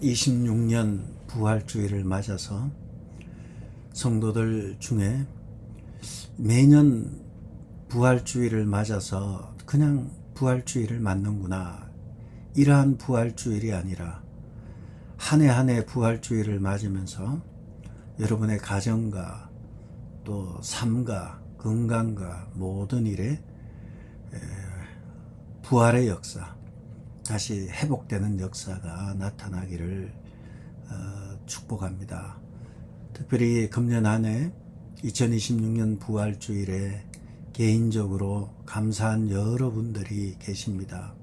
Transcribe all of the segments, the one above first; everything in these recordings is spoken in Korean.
2026년 부활주의를 맞아서 성도들 중에 매년 부활주의를 맞아서 그냥 부활주의를 맞는구나, 이러한 부활주일이 아니라 한 해 한 해 부활주의를 맞으면서 여러분의 가정과 또 삶과 건강과 모든 일에 부활의 역사, 다시 회복되는 역사가 나타나기를 축복합니다. 특별히 금년 한 해 2026년 부활주일에 개인적으로 감사한 여러분들이 계십니다.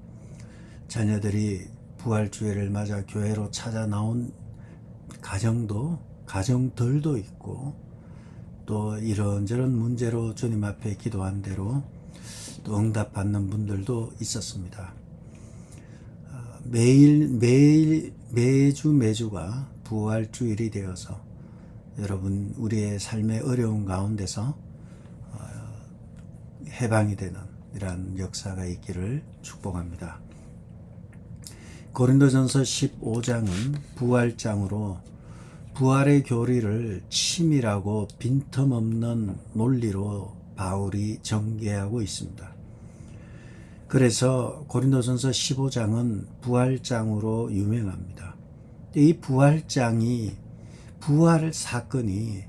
자녀들이 부활주일을 맞아 교회로 찾아 나온 가정들도 있고, 또 이런저런 문제로 주님 앞에 기도한 대로 또 응답받는 분들도 있었습니다. 매주가 부활주일이 되어서 여러분 우리의 삶의 어려운 가운데서 해방이 되는 이러한 역사가 있기를 축복합니다. 고린도전서 15장은 부활장으로 부활의 교리를 치밀하고 빈틈없는 논리로 바울이 전개하고 있습니다. 그래서 고린도전서 15장은 부활장으로 유명합니다. 이 부활 사건이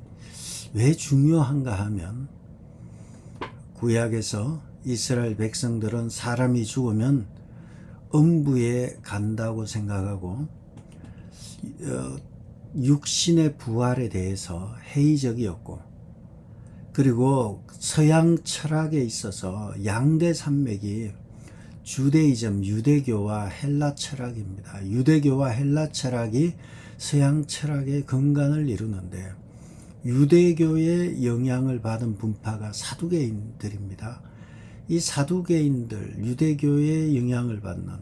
왜 중요한가 하면, 구약에서 이스라엘 백성들은 사람이 죽으면 음부에 간다고 생각하고 육신의 부활에 대해서 회의적이었고, 그리고 서양 철학에 있어서 양대 산맥이 주데이즘, 유대교와 헬라 철학입니다. 유대교와 헬라 철학이 서양 철학의 근간을 이루는데, 유대교의 영향을 받은 분파가 사두개인들입니다. 이 사두개인들, 유대교의 영향을 받는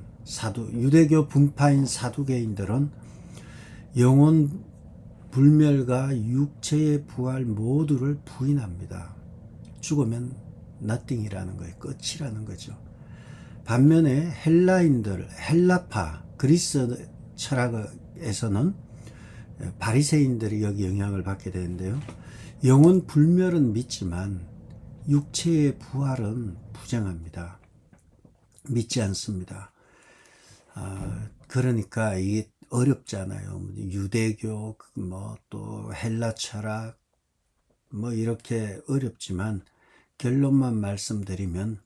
유대교 분파인 사두개인들은 영혼 불멸과 육체의 부활 모두를 부인합니다. 죽으면 nothing이라는 거예요. 끝이라는 거죠. 반면에 헬라파, 그리스 철학에서는 바리새인들이 여기 영향을 받게 되는데요. 영혼 불멸은 믿지만 육체의 부활은 부정합니다. 믿지 않습니다. 그러니까 이게 어렵잖아요. 유대교, 또 헬라 철학, 이렇게 어렵지만 결론만 말씀드리면,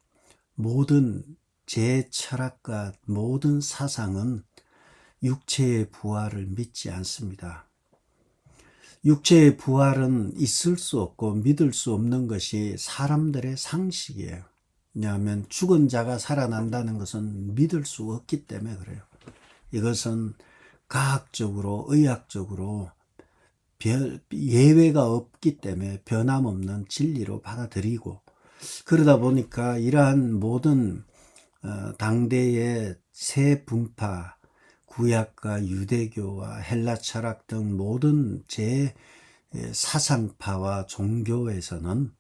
모든 제 철학과 모든 사상은 육체의 부활을 믿지 않습니다. 육체의 부활은 있을 수 없고 믿을 수 없는 것이 사람들의 상식이에요. 왜냐하면 죽은 자가 살아난다는 것은 믿을 수 없기 때문에 그래요. 이것은 과학적으로, 의학적으로 예외가 없기 때문에 변함없는 진리로 받아들이고, 그러다 보니까 이러한 모든 당대의 세 분파, 구약과 유대교와 헬라 철학 등 모든 제 사상파와 종교에서는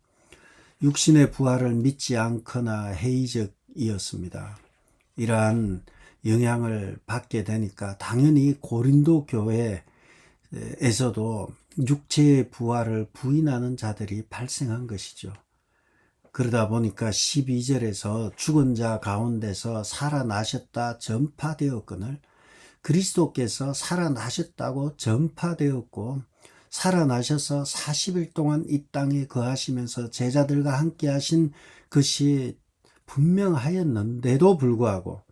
육신의 부활을 믿지 않거나 회의적이었습니다. 이러한 영향을 받게 되니까 당연히 고린도 교회에서도 육체의 부활을 부인하는 자들이 발생한 것이죠. 그러다 보니까 12절에서 죽은 자 가운데서 살아나셨다 전파되었거늘, 그리스도께서 살아나셨다고 전파되었고, 살아나셔서 40일 동안 이 땅에 거하시면서 제자들과 함께 하신 것이 분명하였는데도 불구하고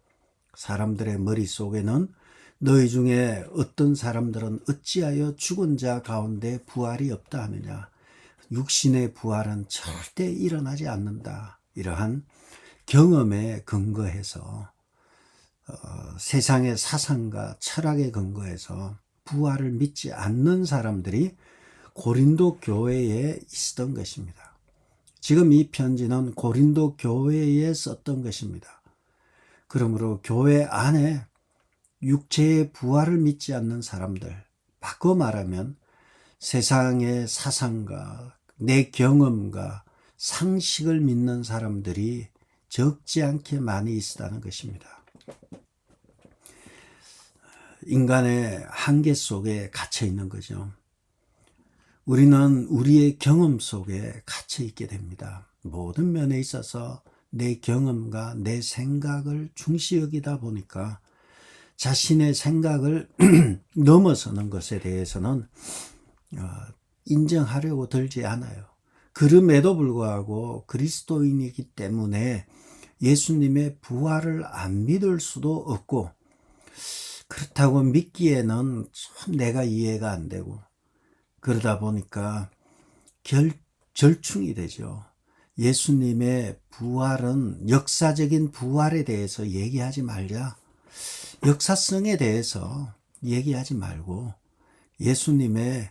사람들의 머릿속에는 너희 중에 어떤 사람들은 어찌하여 죽은 자 가운데 부활이 없다 하느냐, 육신의 부활은 절대 일어나지 않는다, 이러한 경험에 근거해서 세상의 사상과 철학에 근거해서 부활을 믿지 않는 사람들이 고린도 교회에 있었던 것입니다. 지금 이 편지는 고린도 교회에 썼던 것입니다. 그러므로 교회 안에 육체의 부활을 믿지 않는 사람들, 바꿔 말하면 세상의 사상과 내 경험과 상식을 믿는 사람들이 적지 않게 많이 있다는 것입니다. 인간의 한계 속에 갇혀 있는 거죠. 우리는 우리의 경험 속에 갇혀 있게 됩니다. 모든 면에 있어서 내 경험과 내 생각을 중시 여기다 보니까 자신의 생각을 넘어서는 것에 대해서는 인정하려고 들지 않아요. 그럼에도 불구하고 그리스도인이기 때문에 예수님의 부활을 안 믿을 수도 없고, 그렇다고 믿기에는 참 내가 이해가 안 되고, 그러다 보니까 절충이 되죠. 예수님의 부활은 역사적인 부활에 대해서 얘기하지 말자. 역사성에 대해서 얘기하지 말고 예수님의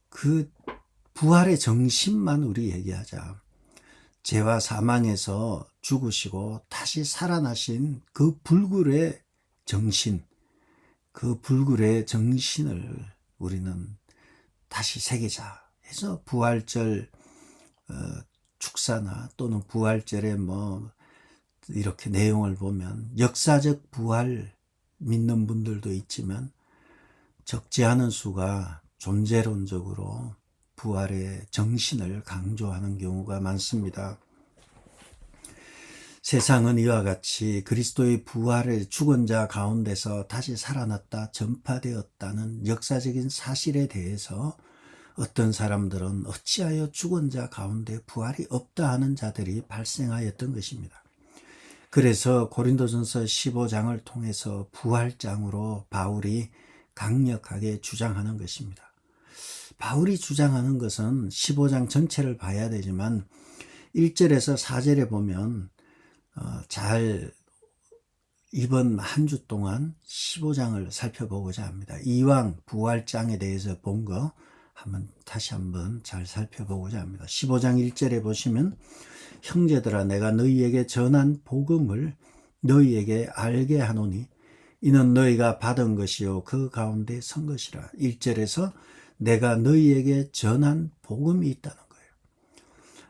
그 부활의 정신만 우리 얘기하자. 죄와 사망에서 죽으시고 다시 살아나신 그 불굴의 정신, 그 불굴의 정신을 우리는 다시 새기자 해서 부활절 축사나 또는 부활절에 뭐 이렇게 내용을 보면 역사적 부활 믿는 분들도 있지만 적지 않은 수가 존재론적으로 부활의 정신을 강조하는 경우가 많습니다. 세상은 이와 같이 그리스도의 부활의 죽은 자 가운데서 다시 살아났다 전파되었다는 역사적인 사실에 대해서 어떤 사람들은 어찌하여 죽은 자 가운데 부활이 없다 하는 자들이 발생하였던 것입니다. 그래서 고린도전서 15장을 통해서 부활장으로 바울이 강력하게 주장하는 것입니다. 바울이 주장하는 것은 15장 전체를 봐야 되지만 1절에서 4절에 보면 잘 이번 한 주 동안 15장을 살펴보고자 합니다. 이왕 부활장에 대해서 본 거 다시 한번 잘 살펴보고자 합니다. 15장 1절에 보시면 형제들아 내가 너희에게 전한 복음을 너희에게 알게 하노니 이는 너희가 받은 것이요 그 가운데 선 것이라. 1절에서 내가 너희에게 전한 복음이 있다는 거예요.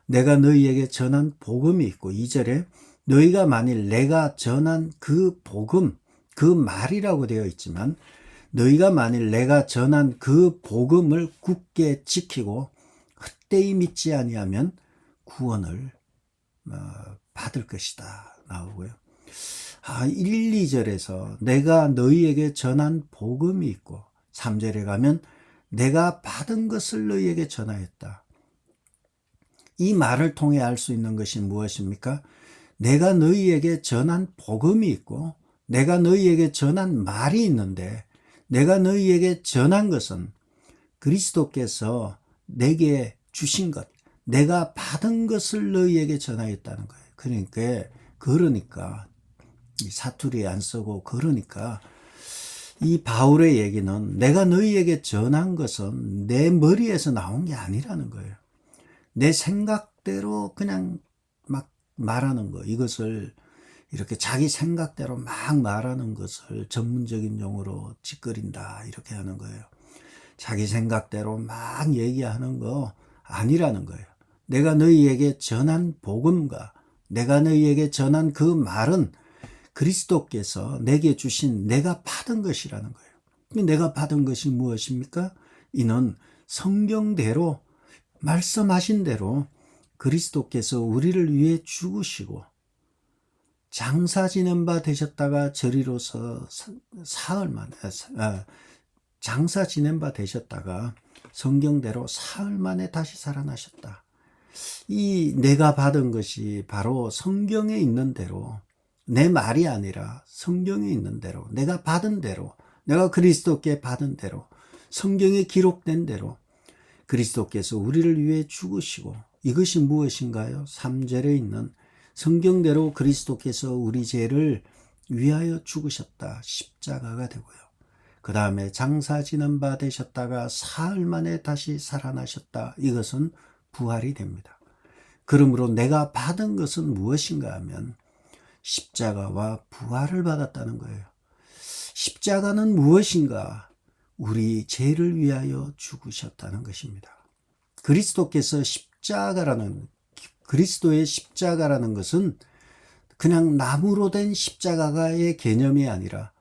내가 너희에게 전한 복음이 있고 2절에 너희가 만일 내가 전한 그 복음, 그 말이라고 되어 있지만 너희가 만일 내가 전한 그 복음을 굳게 지키고 헛되이 믿지 아니하면 구원을 받을 것이다 나오고요. 1, 2절에서 내가 너희에게 전한 복음이 있고 3절에 가면 내가 받은 것을 너희에게 전하였다. 이 말을 통해 알 수 있는 것이 무엇입니까? 내가 너희에게 전한 복음이 있고 내가 너희에게 전한 말이 있는데 내가 너희에게 전한 것은 그리스도께서 내게 주신 것, 내가 받은 것을 너희에게 전하였다는 거예요. 그러니까 이 사투리 안 쓰고 그러니까 이 바울의 얘기는 내가 너희에게 전한 것은 내 머리에서 나온 게 아니라는 거예요. 내 생각대로 그냥 막 말하는 거, 이것을 이렇게 자기 생각대로 막 말하는 것을 전문적인 용어로 찌끄린다 이렇게 하는 거예요. 자기 생각대로 막 얘기하는 거 아니라는 거예요. 내가 너희에게 전한 복음과 내가 너희에게 전한 그 말은 그리스도께서 내게 주신 내가 받은 것이라는 거예요. 내가 받은 것이 무엇입니까? 이는 성경대로 말씀하신 대로 그리스도께서 우리를 위해 죽으시고 장사 지낸 바 되셨다가 저리로서 사흘 만에 장사 지낸 바 되셨다가 성경대로 사흘 만에 다시 살아나셨다. 이 내가 받은 것이 바로 성경에 있는 대로, 내 말이 아니라 성경에 있는 대로, 내가 받은 대로, 내가 그리스도께 받은 대로, 성경에 기록된 대로 그리스도께서 우리를 위해 죽으시고, 이것이 무엇인가요? 3절에 있는 성경대로 그리스도께서 우리 죄를 위하여 죽으셨다. 십자가가 되고요. 그 다음에 장사 지낸 바 되셨다가 사흘 만에 다시 살아나셨다. 이것은 부활이 됩니다. 그러므로 내가 받은 것은 무엇인가 하면 십자가와 부활을 받았다는 거예요. 십자가는 무엇인가? 우리 죄를 위하여 죽으셨다는 것입니다. 그리스도께서 그리스도의 십자가라는 것은 그냥 나무로 된 십자가의 개념이 아니라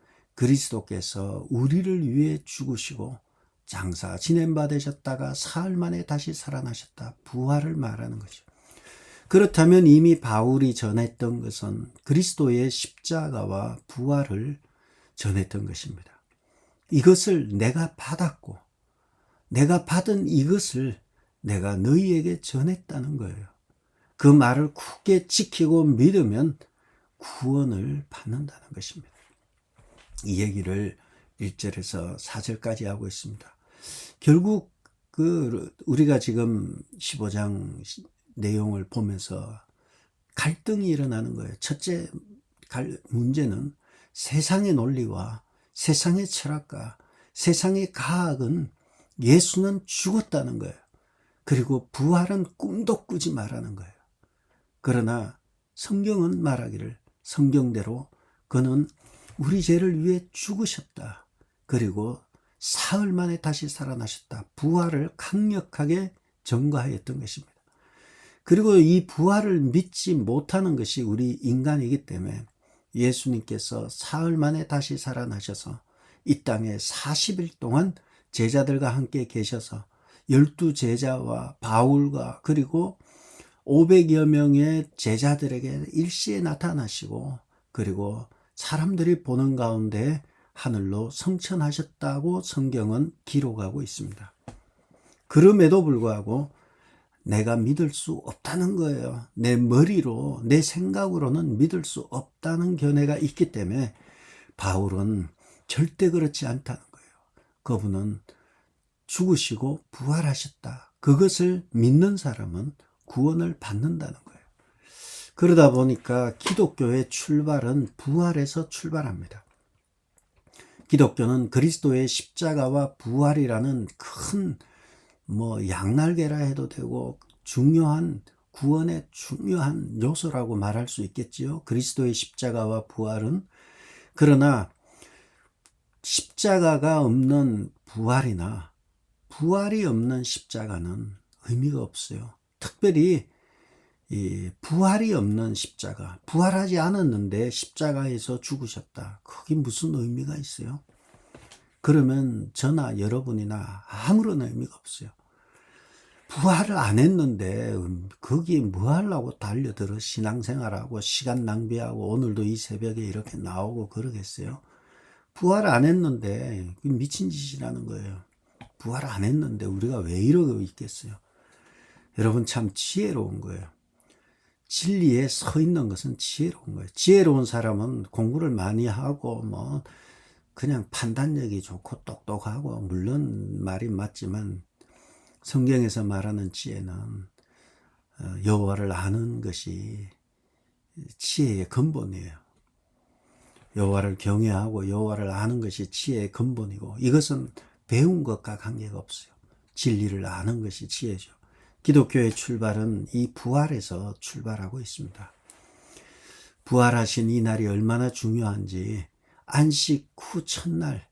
그리스도께서 우리를 위해 죽으시고 장사 지낸 바 되셨다가 사흘 만에 다시 살아나셨다. 부활을 말하는 거죠. 그렇다면 이미 바울이 전했던 것은 그리스도의 십자가와 부활을 전했던 것입니다. 이것을 내가 받았고 내가 받은 이것을 내가 너희에게 전했다는 거예요. 그 말을 굳게 지키고 믿으면 구원을 받는다는 것입니다. 이 얘기를 1절에서 4절까지 하고 있습니다. 결국 우리가 지금 15장 내용을 보면서 갈등이 일어나는 거예요. 첫째 문제는 세상의 논리와 세상의 철학과 세상의 과학은 예수는 죽었다는 거예요. 그리고 부활은 꿈도 꾸지 말라는 거예요. 그러나 성경은 말하기를 성경대로 그는 우리 죄를 위해 죽으셨다. 그리고 사흘 만에 다시 살아나셨다. 부활을 강력하게 전가하였던 것입니다. 그리고 이 부활을 믿지 못하는 것이 우리 인간이기 때문에 예수님께서 사흘 만에 다시 살아나셔서 이 땅에 40일 동안 제자들과 함께 계셔서 12제자와 바울과 그리고 500여 명의 제자들에게 일시에 나타나시고 그리고 사람들이 보는 가운데 하늘로 성천하셨다고 성경은 기록하고 있습니다. 그럼에도 불구하고 내가 믿을 수 없다는 거예요. 내 머리로 내 생각으로는 믿을 수 없다는 견해가 있기 때문에 바울은 절대 그렇지 않다는 거예요. 그분은 죽으시고 부활하셨다. 그것을 믿는 사람은 구원을 받는다는 거예요. 그러다 보니까 기독교의 출발은 부활에서 출발합니다. 기독교는 그리스도의 십자가와 부활이라는 큰 양날개라 해도 되고 중요한 구원의 중요한 요소라고 말할 수 있겠지요. 그리스도의 십자가와 부활은. 그러나 십자가가 없는 부활이나 부활이 없는 십자가는 의미가 없어요. 특별히 이 부활이 없는 십자가, 부활하지 않았는데 십자가에서 죽으셨다. 그게 무슨 의미가 있어요? 그러면 저나 여러분이나 아무런 의미가 없어요. 부활을 안 했는데 거기에 뭐 하려고 달려들어 신앙생활하고 시간 낭비하고 오늘도 이 새벽에 이렇게 나오고 그러겠어요? 부활 안 했는데 미친 짓이라는 거예요. 부활 안 했는데 우리가 왜 이러고 있겠어요? 여러분 참 지혜로운 거예요. 진리에 서 있는 것은 지혜로운 거예요. 지혜로운 사람은 공부를 많이 하고 그냥 판단력이 좋고 똑똑하고 물론 말이 맞지만 성경에서 말하는 지혜는 여호와를 아는 것이 지혜의 근본이에요. 여호와를 경외하고 여호와를 아는 것이 지혜의 근본이고 이것은 배운 것과 관계가 없어요. 진리를 아는 것이 지혜죠. 기독교의 출발은 이 부활에서 출발하고 있습니다. 부활하신 이 날이 얼마나 중요한지 안식 후 첫날,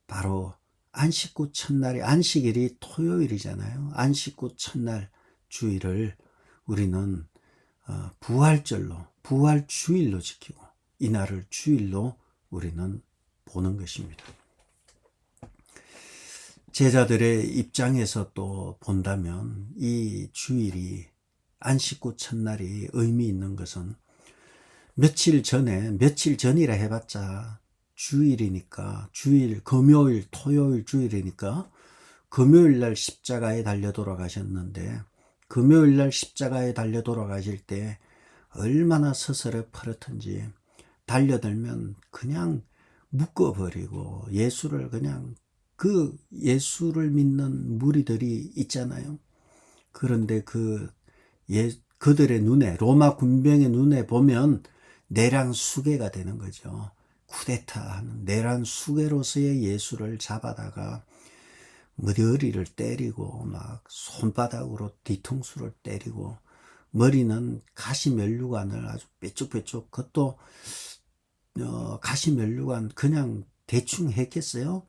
바로 안식 후 첫날이 안식일이 토요일이잖아요. 안식 후 첫날 주일을 우리는 부활절로 부활주일로 지키고 이 날을 주일로 우리는 보는 것입니다. 제자들의 입장에서 또 본다면 이 주일이 안식 후 첫날이 의미 있는 것은 며칠 전이라 해봤자 주일이니까 주일, 금요일, 토요일, 주일이니까 금요일 날 십자가에 달려 돌아가셨는데 금요일 날 십자가에 달려 돌아가실 때 얼마나 서서히 퍼렇던지 달려들면 그냥 묶어버리고 예수를 그냥 그 예수를 믿는 무리들이 있잖아요. 그런데 그들의 눈에 로마 군병의 눈에 보면 내란수계가 되는 거죠. 쿠데타하는 내란수계로서의 예수를 잡아다가 머리를 때리고 막 손바닥으로 뒤통수를 때리고 머리는 가시면류관을 아주 뾰족뾰족 그것도 가시면류관 그냥 대충 했겠어요?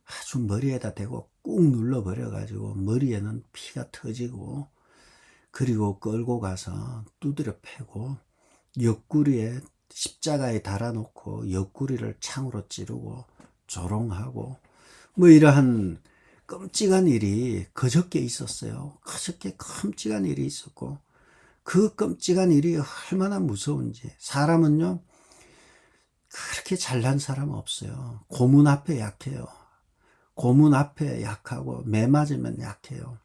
아주 머리에다 대고 꾹 눌러버려 가지고 머리에는 피가 터지고 그리고 끌고 가서 두드려 패고 옆구리에 십자가에 달아놓고 옆구리를 창으로 찌르고 조롱하고 뭐 이러한 끔찍한 일이 그저께 있었어요. 그저께 끔찍한 일이 있었고 그 끔찍한 일이 얼마나 무서운지. 사람은요 그렇게 잘난 사람 없어요. 고문 앞에 약해요. 고문 앞에 약하고 매 맞으면 약해요.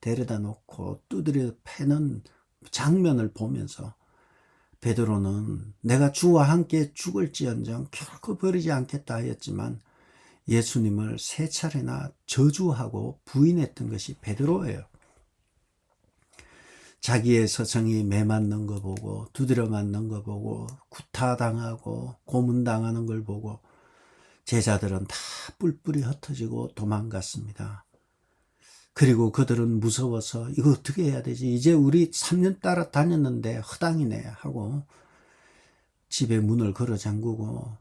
데려다 놓고 두드려 패는 장면을 보면서 베드로는 내가 주와 함께 죽을지언정 결코 버리지 않겠다 하였지만 예수님을 세 차례나 저주하고 부인했던 것이 베드로예요. 자기의 서성이 매 맞는 거 보고 두드려 맞는 거 보고 구타당하고 고문당하는 걸 보고 제자들은 다 뿔뿔이 흩어지고 도망갔습니다. 그리고 그들은 무서워서 이거 어떻게 해야 되지? 이제 우리 3년 따라 다녔는데 허당이네 하고 집에 문을 걸어 잠그고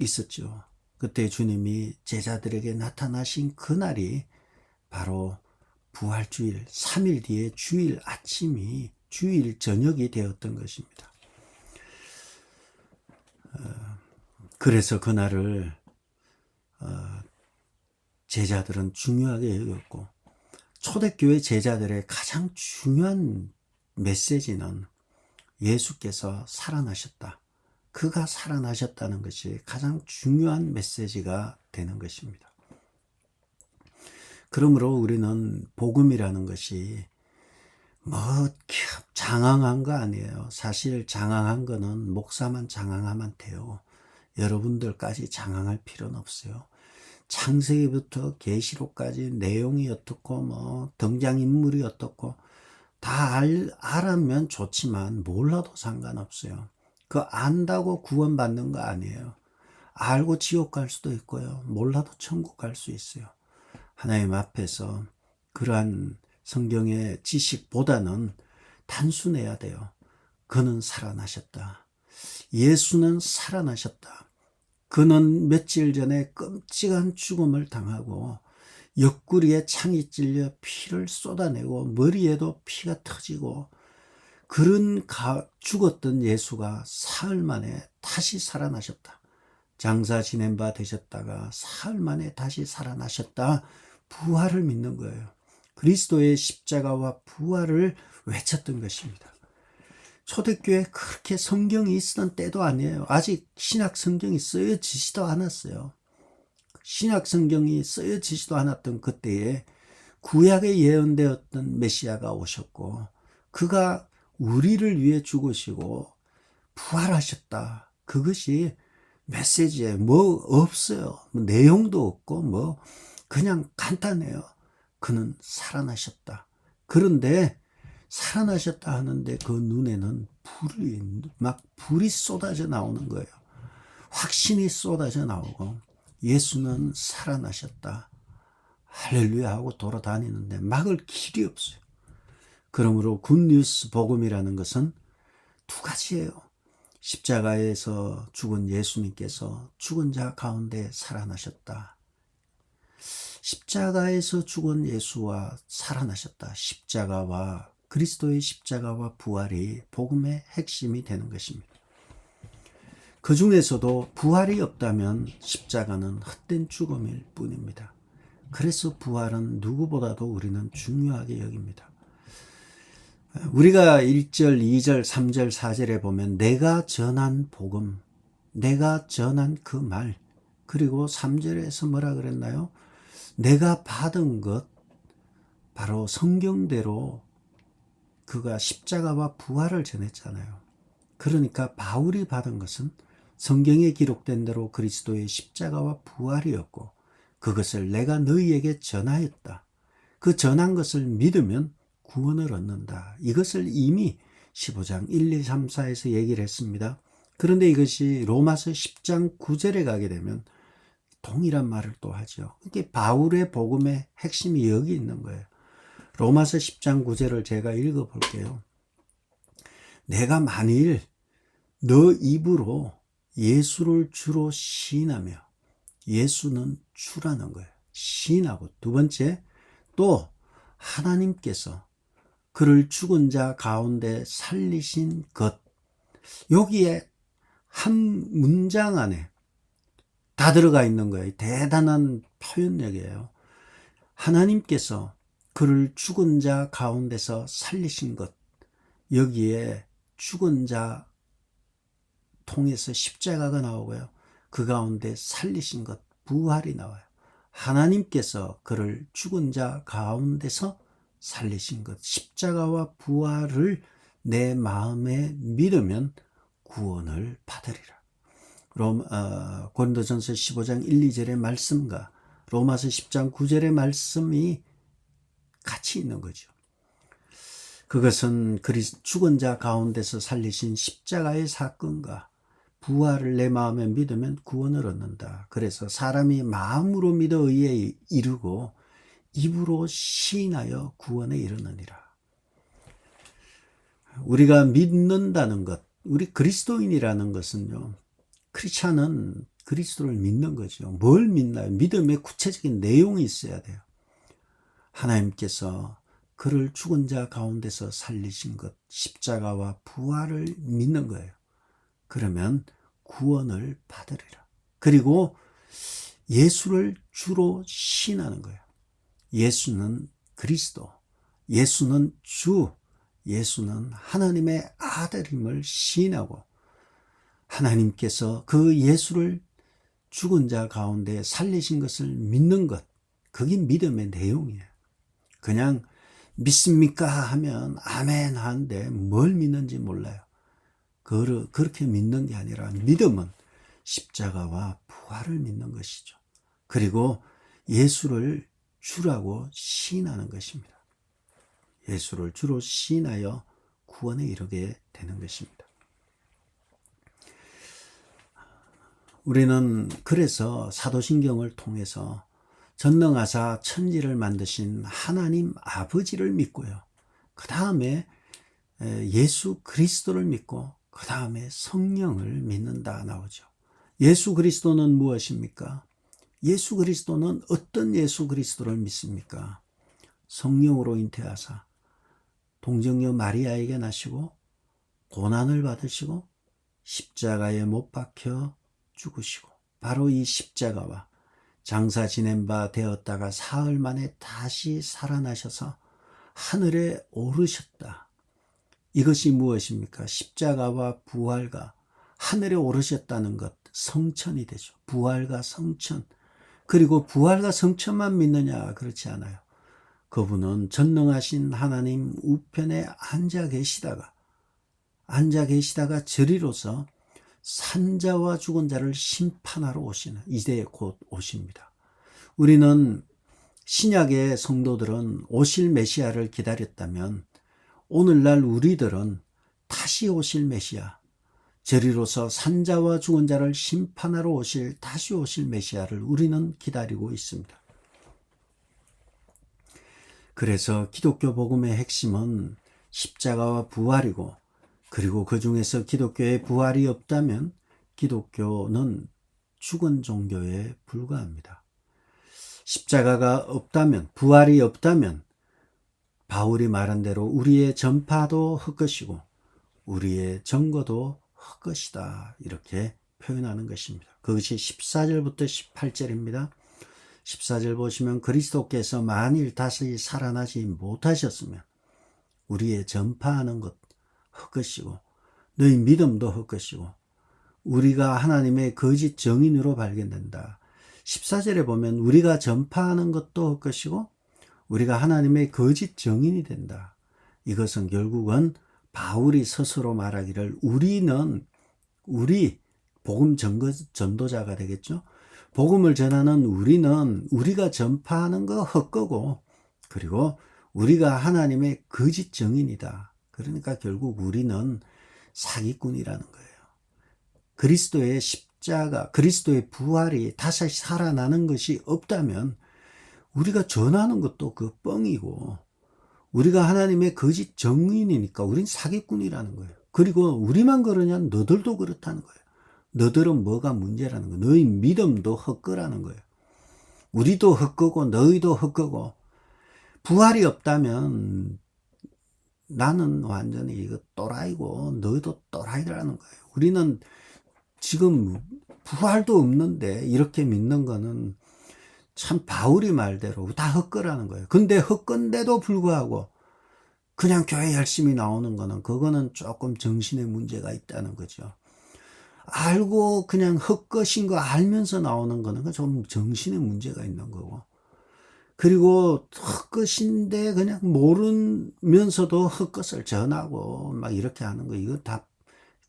있었죠. 그때 주님이 제자들에게 나타나신 그날이 바로 부활주일 3일 뒤에 주일 아침이 주일 저녁이 되었던 것입니다. 그래서 그날을 제자들은 중요하게 여겼고 초대교회 제자들의 가장 중요한 메시지는 예수께서 살아나셨다. 그가 살아나셨다는 것이 가장 중요한 메시지가 되는 것입니다. 그러므로 우리는 복음이라는 것이 뭐 장황한 거 아니에요. 사실 장황한 거는 목사만 장황하면 돼요. 여러분들까지 장황할 필요는 없어요. 창세기부터 계시록까지 내용이 어떻고 뭐 등장인물이 어떻고 다 알면 좋지만 몰라도 상관없어요. 그 안다고 구원받는 거 아니에요. 알고 지옥 갈 수도 있고요. 몰라도 천국 갈 수 있어요. 하나님 앞에서 그러한 성경의 지식보다는 단순해야 돼요. 그는 살아나셨다. 예수는 살아나셨다. 그는 며칠 전에 끔찍한 죽음을 당하고 옆구리에 창이 찔려 피를 쏟아내고 머리에도 피가 터지고 그런 죽었던 예수가 사흘 만에 다시 살아나셨다. 장사 지낸 바 되셨다가 사흘 만에 다시 살아나셨다. 부활을 믿는 거예요. 그리스도의 십자가와 부활을 외쳤던 것입니다. 초대교회에 그렇게 성경이 있었던 때도 아니에요. 아직 신약 성경이 쓰여지지도 않았어요. 신약 성경이 쓰여지지도 않았던 그때에 구약에 예언되었던 메시아가 오셨고 그가 우리를 위해 죽으시고 부활하셨다. 그것이 메시지에 뭐 없어요. 뭐 내용도 없고 뭐 그냥 간단해요. 그는 살아나셨다. 그런데 살아나셨다 하는데 그 눈에는 불이 쏟아져 나오는 거예요. 확신이 쏟아져 나오고 예수는 살아나셨다. 할렐루야 하고 돌아다니는데 막을 길이 없어요. 그러므로 굿뉴스 복음이라는 것은 두 가지예요. 십자가에서 죽은 예수님께서 죽은 자 가운데 살아나셨다. 십자가에서 죽은 예수와 살아나셨다. 십자가와 그리스도의 십자가와 부활이 복음의 핵심이 되는 것입니다. 그 중에서도 부활이 없다면 십자가는 헛된 죽음일 뿐입니다. 그래서 부활은 누구보다도 우리는 중요하게 여깁니다. 우리가 1절, 2절, 3절, 4절에 보면 내가 전한 복음, 내가 전한 그 말, 그리고 3절에서 뭐라 그랬나요? 내가 받은 것, 바로 성경대로 그가 십자가와 부활을 전했잖아요. 그러니까 바울이 받은 것은 성경에 기록된 대로 그리스도의 십자가와 부활이었고 그것을 내가 너희에게 전하였다. 그 전한 것을 믿으면 구원을 얻는다. 이것을 이미 15장 1, 2, 3, 4에서 얘기를 했습니다. 그런데 이것이 로마서 10장 9절에 가게 되면 동일한 말을 또 하죠. 이게 바울의 복음의 핵심이 여기 있는 거예요. 로마서 10장 9절을 제가 읽어볼게요. 내가 만일 너 입으로 예수를 주로 시인하며, 예수는 주라는 거예요. 시인하고, 두 번째, 또 하나님께서 그를 죽은 자 가운데 살리신 것, 여기에 한 문장 안에 다 들어가 있는 거예요. 대단한 표현력이에요. 하나님께서 그를 죽은 자 가운데서 살리신 것, 여기에 죽은 자 통해서 십자가가 나오고요. 그 가운데 살리신 것, 부활이 나와요. 하나님께서 그를 죽은 자 가운데서 살리신 것, 십자가와 부활을 내 마음에 믿으면 구원을 받으리라. 고린도전서 15장 1, 2절의 말씀과 로마서 10장 9절의 말씀이 같이 있는 거죠. 그것은 죽은 자 가운데서 살리신 십자가의 사건과 부활을 내 마음에 믿으면 구원을 얻는다. 그래서 사람이 마음으로 믿어 의에 이르고 입으로 시인하여 구원에 이르느니라. 우리가 믿는다는 것, 우리 그리스도인이라는 것은요, 크리스찬은 그리스도를 믿는 거죠. 뭘 믿나요? 믿음의 구체적인 내용이 있어야 돼요. 하나님께서 그를 죽은 자 가운데서 살리신 것, 십자가와 부활을 믿는 거예요. 그러면 구원을 받으리라. 그리고 예수를 주로 시인하는 거예요. 예수는 그리스도, 예수는 주, 예수는 하나님의 아들임을 시인하고 하나님께서 그 예수를 죽은 자 가운데 살리신 것을 믿는 것, 그게 믿음의 내용이에요. 그냥 믿습니까 하면 아멘 하는데 뭘 믿는지 몰라요. 그렇게 믿는 게 아니라 믿음은 십자가와 부활을 믿는 것이죠. 그리고 예수를 주라고 시인하는 것입니다. 예수를 주로 시인하여 구원에 이르게 되는 것입니다. 우리는 그래서 사도신경을 통해서 전능하사 천지를 만드신 하나님 아버지를 믿고요. 그 다음에 예수 그리스도를 믿고 그 다음에 성령을 믿는다 나오죠. 예수 그리스도는 무엇입니까? 예수 그리스도는 어떤 예수 그리스도를 믿습니까? 성령으로 잉태하사 동정녀 마리아에게 나시고 고난을 받으시고 십자가에 못 박혀 죽으시고 바로 이 십자가와 장사 지낸 바 되었다가 사흘 만에 다시 살아나셔서 하늘에 오르셨다. 이것이 무엇입니까? 십자가와 부활과 하늘에 오르셨다는 것, 성천이 되죠. 부활과 성천. 그리고 부활과 성천만 믿느냐? 그렇지 않아요. 그분은 전능하신 하나님 우편에 앉아 계시다가 저리로서 산자와 죽은 자를 심판하러 오시는 이제 곧 오십니다. 우리는 신약의 성도들은 오실 메시아를 기다렸다면 오늘날 우리들은 다시 오실 메시아, 저리로서 산자와 죽은 자를 심판하러 오실 다시 오실 메시아를 우리는 기다리고 있습니다. 그래서 기독교 복음의 핵심은 십자가와 부활이고, 그리고 그 중에서 기독교의 부활이 없다면 기독교는 죽은 종교에 불과합니다. 십자가가 없다면, 부활이 없다면 바울이 말한 대로 우리의 전파도 헛것이고 우리의 증거도 헛것이다, 이렇게 표현하는 것입니다. 그것이 14절부터 18절입니다. 14절 보시면 그리스도께서 만일 다시 살아나지 못하셨으면 우리의 전파하는 것 헛것이고 너희 믿음도 헛것이고 우리가 하나님의 거짓 증인으로 발견된다. 14절에 보면 우리가 전파하는 것도 헛것이고 우리가 하나님의 거짓 증인이 된다. 이것은 결국은 바울이 스스로 말하기를 우리 복음 전도자가 되겠죠. 복음을 전하는 우리는 우리가 전파하는 거 헛거고 그리고 우리가 하나님의 거짓 증인이다. 그러니까 결국 우리는 사기꾼이라는 거예요. 그리스도의 십자가, 그리스도의 부활이 다시 살아나는 것이 없다면 우리가 전하는 것도 그 뻥이고 우리가 하나님의 거짓 증인이니까 우린 사기꾼이라는 거예요. 그리고 우리만 그러냐? 너들도 그렇다는 거예요. 너들은 뭐가 문제라는 거예요. 너희 믿음도 헛거라는 거예요. 우리도 헛거고 너희도 헛거고 부활이 없다면 나는 완전히 이거 또라이고 너희도 또라이라는 거예요. 우리는 지금 부활도 없는데 이렇게 믿는 거는 참 바울이 말대로 다 헛거라는 거예요. 근데 헛건데도 불구하고 그냥 교회 열심히 나오는 거는 그거는 조금 정신에 문제가 있다는 거죠. 알고 그냥 헛것인 거 알면서 나오는 거는 좀 정신에 문제가 있는 거고, 그리고 헛것인데 그냥 모르면서도 헛것을 전하고 막 이렇게 하는 거, 이거 다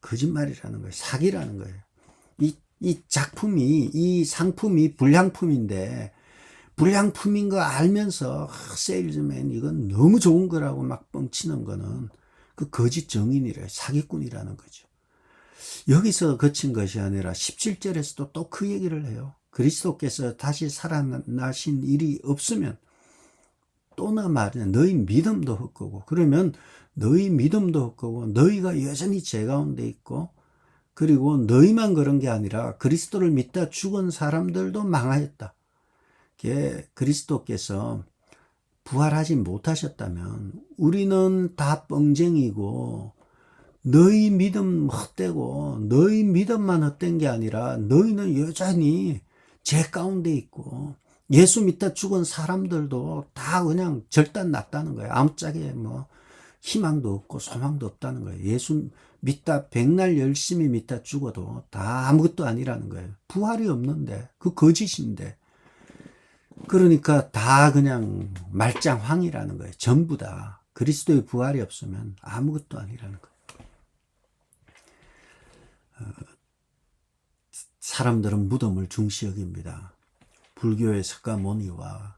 거짓말이라는 거예요. 사기라는 거예요. 이 작품이, 이 상품이 불량품인데, 불량품인 거 알면서 세일즈맨 이건 너무 좋은 거라고 막 뻥치는 거는 그 거짓 정인이래, 사기꾼이라는 거죠. 여기서 그친 것이 아니라 17절에서도 또 그 얘기를 해요. 그리스도께서 다시 살아나신 일이 없으면 또나 말이야 너희 믿음도 헛거고, 그러면 너희 믿음도 헛거고 너희가 여전히 죄 가운데 있고, 그리고 너희만 그런 게 아니라 그리스도를 믿다 죽은 사람들도 망하였다. 그리스도께서 부활하지 못하셨다면 우리는 다 뻥쟁이고, 너희 믿음 헛되고, 너희 믿음만 헛된 게 아니라 너희는 여전히 죄 가운데 있고, 예수 믿다 죽은 사람들도 다 그냥 절단 났다는 거예요. 아무짝에 뭐 희망도 없고 소망도 없다는 거예요. 예수 믿다 백날 열심히 믿다 죽어도 다 아무것도 아니라는 거예요. 부활이 없는데, 그 거짓인데. 그러니까 다 그냥 말짱황이라는 거예요. 전부 다. 그리스도의 부활이 없으면 아무것도 아니라는 거예요. 사람들은 무덤을 중시 여깁니다. 불교의 석가모니와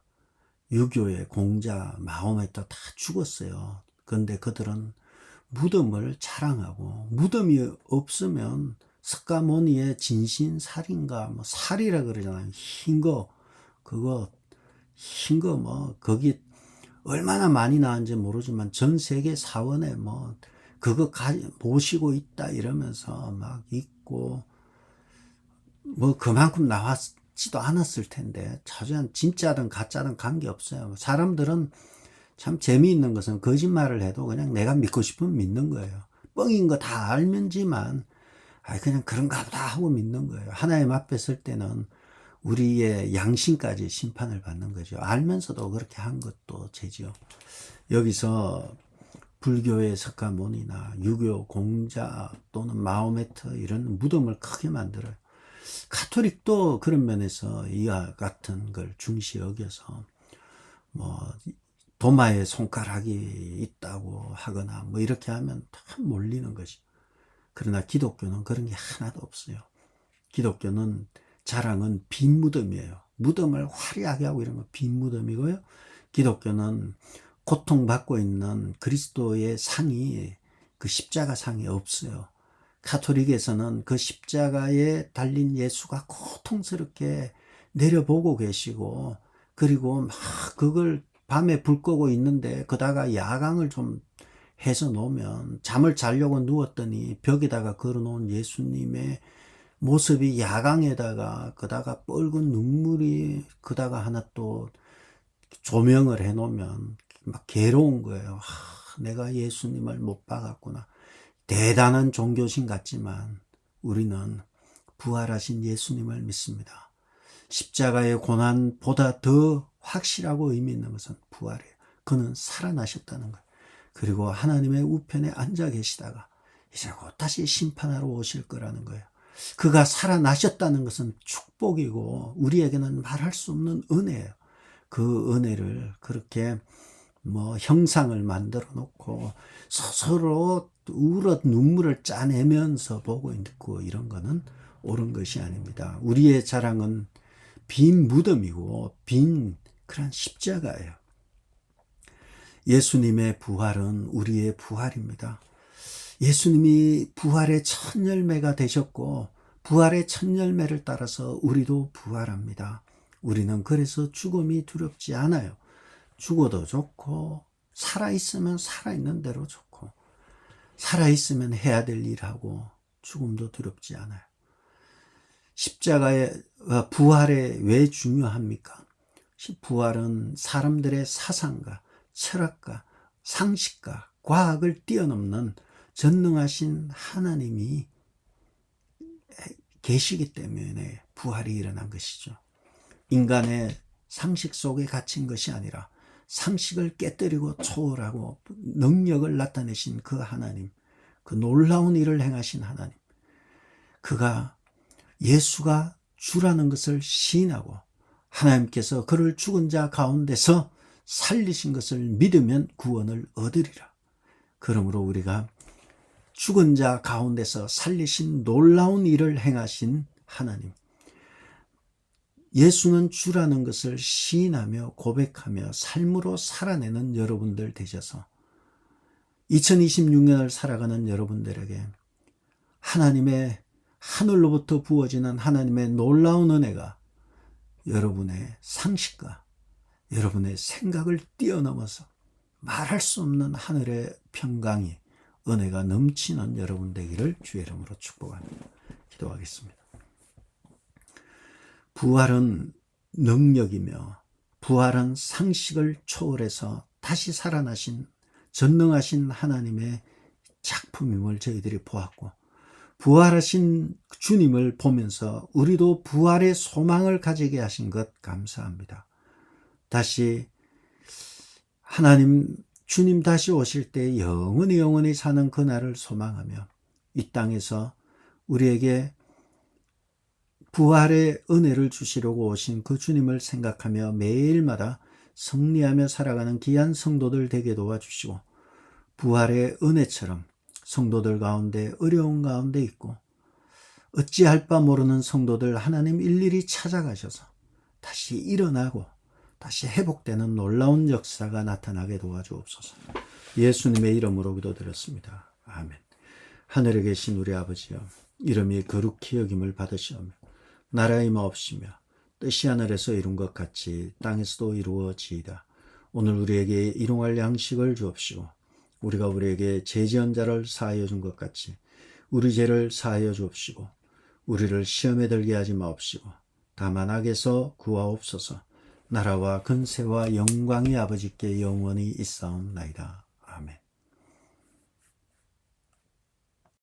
유교의 공자 마호메토 다 죽었어요. 그런데 그들은 무덤을 자랑하고, 무덤이 없으면 석가모니의 진신살인가 뭐 살이라 그러잖아요. 흰거, 그거 흰거 뭐 거기 얼마나 많이 나왔는지 모르지만 전 세계 사원에 뭐 그거 모시고 있다 이러면서 막 있고, 뭐 그만큼 나왔지도 않았을 텐데, 자주한 진짜든 가짜든 관계없어요. 사람들은 참 재미있는 것은 거짓말을 해도 그냥 내가 믿고 싶으면 믿는 거예요. 뻥인 거 다 알면지만 그냥 그런가 보다 하고 믿는 거예요. 하나님 앞에 설 때는 우리의 양심까지 심판을 받는 거죠. 알면서도 그렇게 한 것도 죄죠. 여기서 불교의 석가모니나 유교 공자 또는 마호메트 이런 무덤을 크게 만들어요. 가톨릭도 그런 면에서 이와 같은 걸 중시 여겨서 뭐 도마에 손가락이 있다고 하거나 뭐 이렇게 하면 다 몰리는 것이. 그러나 기독교는 그런 게 하나도 없어요. 기독교는 자랑은 빈 무덤이에요. 무덤을 화려하게 하고 이런 거 빈 무덤이고요. 기독교는 고통받고 있는 그리스도의 상이, 그 십자가 상이 없어요. 가톨릭에서는 그 십자가에 달린 예수가 고통스럽게 내려보고 계시고, 그리고 막 그걸 밤에 불 끄고 있는데 그다가 야광을 좀 해서 놓으면, 잠을 자려고 누웠더니 벽에다가 걸어놓은 예수님의 모습이 야광에다가 그다가 뻘건 눈물이 그다가 하나 또 조명을 해놓으면 막 괴로운 거예요. 내가 예수님을 못 봐갔구나. 대단한 종교신 같지만 우리는 부활하신 예수님을 믿습니다. 십자가의 고난보다 더 확실하고 의미 있는 것은 부활이에요. 그는 살아나셨다는 거예요. 그리고 하나님의 우편에 앉아 계시다가 이제 곧 다시 심판하러 오실 거라는 거예요. 그가 살아나셨다는 것은 축복이고 우리에게는 말할 수 없는 은혜예요. 그 은혜를 그렇게 뭐 형상을 만들어 놓고 서로 울어 눈물을 짜내면서 보고 있고 이런 거는 옳은 것이 아닙니다. 우리의 자랑은 빈 무덤이고 빈 그런 십자가예요. 예수님의 부활은 우리의 부활입니다. 예수님이 부활의 첫 열매가 되셨고, 부활의 첫 열매를 따라서 우리도 부활합니다. 우리는 그래서 죽음이 두렵지 않아요. 죽어도 좋고, 살아있으면 살아있는 대로 좋고, 살아있으면 해야 될 일하고, 죽음도 두렵지 않아요. 십자가의 부활에 왜 중요합니까? 부활은 사람들의 사상과 철학과 상식과 과학을 뛰어넘는 전능하신 하나님이 계시기 때문에 부활이 일어난 것이죠. 인간의 상식 속에 갇힌 것이 아니라 상식을 깨뜨리고 초월하고 능력을 나타내신 그 하나님, 그 놀라운 일을 행하신 하나님, 그가 예수가 주라는 것을 시인하고 하나님께서 그를 죽은 자 가운데서 살리신 것을 믿으면 구원을 얻으리라. 그러므로 우리가 죽은 자 가운데서 살리신 놀라운 일을 행하신 하나님, 예수는 주라는 것을 시인하며 고백하며 삶으로 살아내는 여러분들 되셔서 2026년을 살아가는 여러분들에게 하나님의 하늘로부터 부어지는 하나님의 놀라운 은혜가 여러분의 상식과 여러분의 생각을 뛰어넘어서 말할 수 없는 하늘의 평강이 은혜가 넘치는 여러분 되기를 주의 이름으로 축복합니다. 기도하겠습니다. 부활은 능력이며 부활은 상식을 초월해서 다시 살아나신 전능하신 하나님의 작품임을 저희들이 보았고, 부활하신 주님을 보면서 우리도 부활의 소망을 가지게 하신 것 감사합니다. 다시 하나님 주님 다시 오실 때 영원히 사는 그날을 소망하며 이 땅에서 우리에게 부활의 은혜를 주시려고 오신 그 주님을 생각하며 매일마다 승리하며 살아가는 귀한 성도들 되게 도와주시고, 부활의 은혜처럼 성도들 가운데 어려운 가운데 있고 어찌할 바 모르는 성도들 하나님 일일이 찾아가셔서 다시 일어나고 다시 회복되는 놀라운 역사가 나타나게 도와주옵소서. 예수님의 이름으로 기도드렸습니다. 아멘. 하늘에 계신 우리 아버지여, 이름이 거룩히 여김을 받으시오며 나라의 마옵시며 뜻이 하늘에서 이룬 것 같이 땅에서도 이루어지이다. 오늘 우리에게 일용할 양식을 주옵시고 우리가 우리에게 죄지은 자를 사하여 준 것 같이 우리 죄를 사하여 주옵시고 우리를 시험에 들게 하지 마옵시고 다만 악에서 구하옵소서. 나라와 근세와 영광이 아버지께 영원히 있사옵나이다.